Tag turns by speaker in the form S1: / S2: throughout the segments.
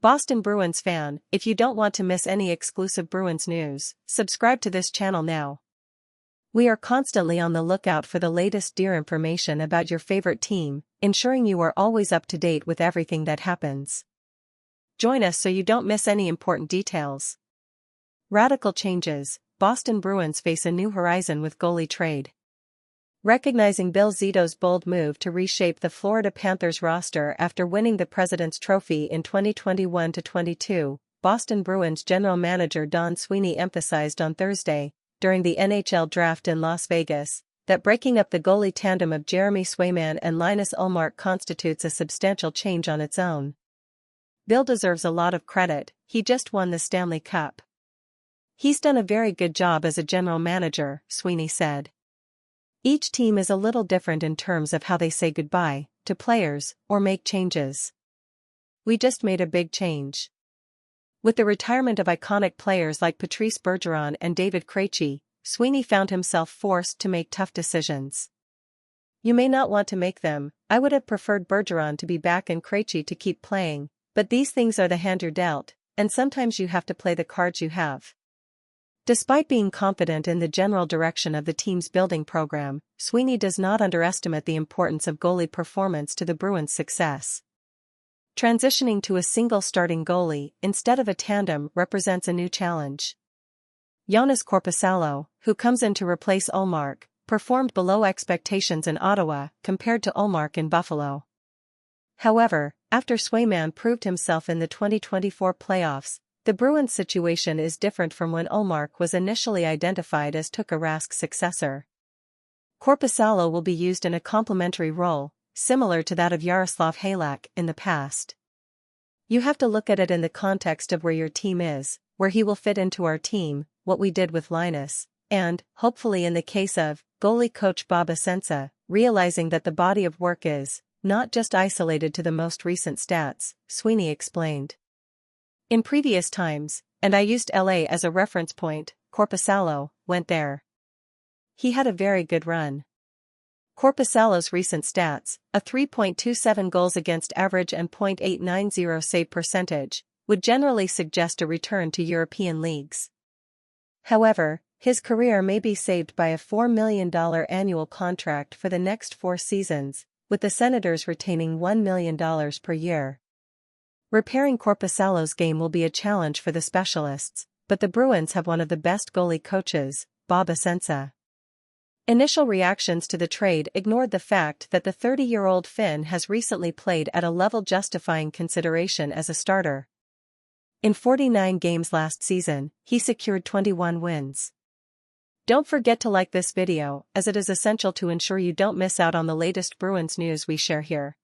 S1: Boston Bruins fan, if you don't want to miss any exclusive Bruins news, subscribe to this channel now. We are constantly on the lookout for the latest dear information about your favorite team, ensuring you are always up to date with everything that happens. Join us so you don't miss any important details. Radical changes: Boston Bruins face a new horizon with goalie trade. Recognizing Bill Zito's bold move to reshape the Florida Panthers roster after winning the President's Trophy in 2021-22, Boston Bruins general manager Don Sweeney emphasized on Thursday, during the NHL draft in Las Vegas, that breaking up the goalie tandem of Jeremy Swayman and Linus Ullmark constitutes a substantial change on its own. Bill deserves a lot of credit, he just won the Stanley Cup. He's done a very good job as a general manager, Sweeney said. Each team is a little different in terms of how they say goodbye to players or make changes. We just made a big change. With the retirement of iconic players like Patrice Bergeron and David Krejci, Sweeney found himself forced to make tough decisions. You may not want to make them. I would have preferred Bergeron to be back and Krejci to keep playing, but these things are the hand you're dealt, and sometimes you have to play the cards you have. Despite being confident in the general direction of the team's building program, Sweeney does not underestimate the importance of goalie performance to the Bruins' success. Transitioning to a single starting goalie instead of a tandem represents a new challenge. Joonas Korpisalo, who comes in to replace Ullmark, performed below expectations in Ottawa compared to Ullmark in Buffalo. However, after Swayman proved himself in the 2024 playoffs, the Bruins' situation is different from when Ullmark was initially identified as Tuukka Rask's successor. Korpisalo will be used in a complementary role, similar to that of Jaroslav Halak in the past. You have to look at it in the context of where your team is, where he will fit into our team, what we did with Linus, and, hopefully in the case of, goalie coach Bob Essensa, realizing that the body of work is not just isolated to the most recent stats, Sweeney explained. In previous times, and I used LA as a reference point, Korpisalo went there. He had a very good run. Korpisalo's recent stats, a 3.27 goals against average and .890 save percentage, would generally suggest a return to European leagues. However, his career may be saved by a $4 million annual contract for the next 4 seasons, with the Senators retaining $1 million per year. Repairing Korpisalo's game will be a challenge for the specialists, but the Bruins have one of the best goalie coaches, Bob Essensa. Initial reactions to the trade ignored the fact that the 30-year-old Finn has recently played at a level justifying consideration as a starter. In 49 games last season, he secured 21 wins. Don't forget to like this video, as it is essential to ensure you don't miss out on the latest Bruins news we share here.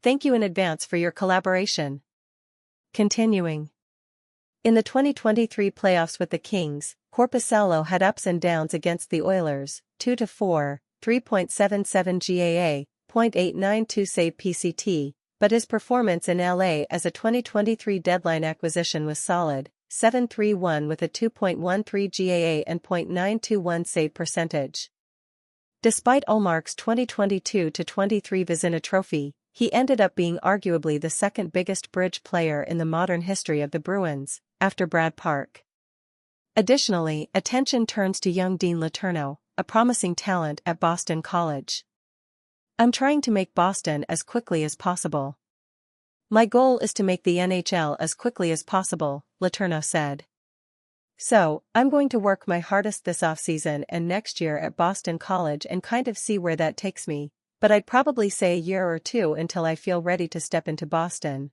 S1: Thank you in advance for your collaboration. Continuing. In the 2023 playoffs with the Kings, Korpisalo had ups and downs against the Oilers, 2-4, 3.77 GAA, .892 save PCT, but his performance in LA as a 2023 deadline acquisition was solid, 7-3-1 with a 2.13 GAA and .921 save percentage. Despite Ullmark's 2022-23 Vezina Trophy, he ended up being arguably the second biggest bridge player in the modern history of the Bruins, after Brad Park. Additionally, attention turns to young Dean Letourneau, a promising talent at Boston College. I'm trying to make Boston as quickly as possible. My goal is to make the NHL as quickly as possible, Letourneau said. So, I'm going to work my hardest this offseason and next year at Boston College and kind of see where that takes me, but I'd probably say a year or two until I feel ready to step into Boston.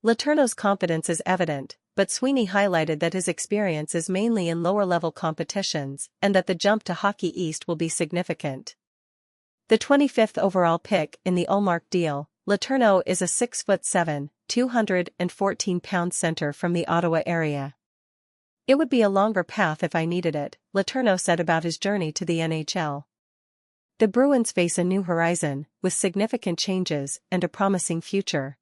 S1: Letourneau's confidence is evident, but Sweeney highlighted that his experience is mainly in lower-level competitions and that the jump to Hockey East will be significant. The 25th overall pick in the Ullmark deal, Letourneau is a 6'7", 214-pound center from the Ottawa area. It would be a longer path if I needed it, Letourneau said about his journey to the NHL. The Bruins face a new horizon, with significant changes and a promising future.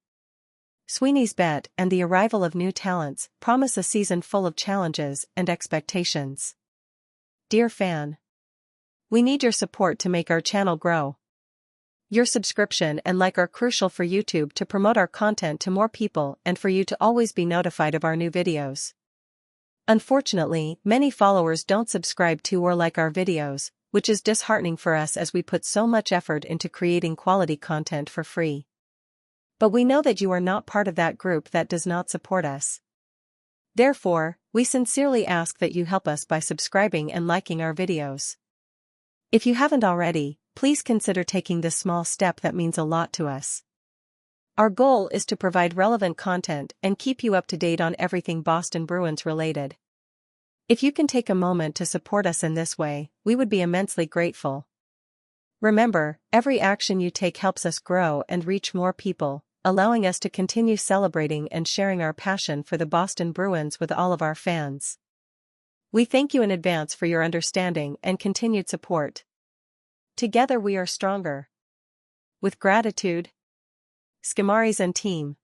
S1: Sweeney's bet and the arrival of new talents promise a season full of challenges and expectations. Dear fan, we need your support to make our channel grow. Your subscription and like are crucial for YouTube to promote our content to more people and for you to always be notified of our new videos. Unfortunately, many followers don't subscribe to or like our videos, which is disheartening for us as we put so much effort into creating quality content for free. But we know that you are not part of that group that does not support us. Therefore, we sincerely ask that you help us by subscribing and liking our videos. If you haven't already, please consider taking this small step that means a lot to us. Our goal is to provide relevant content and keep you up to date on everything Boston Bruins related. If you can take a moment to support us in this way, we would be immensely grateful. Remember, every action you take helps us grow and reach more people, allowing us to continue celebrating and sharing our passion for the Boston Bruins with all of our fans. We thank you in advance for your understanding and continued support. Together we are stronger. With gratitude, Skamaris and team.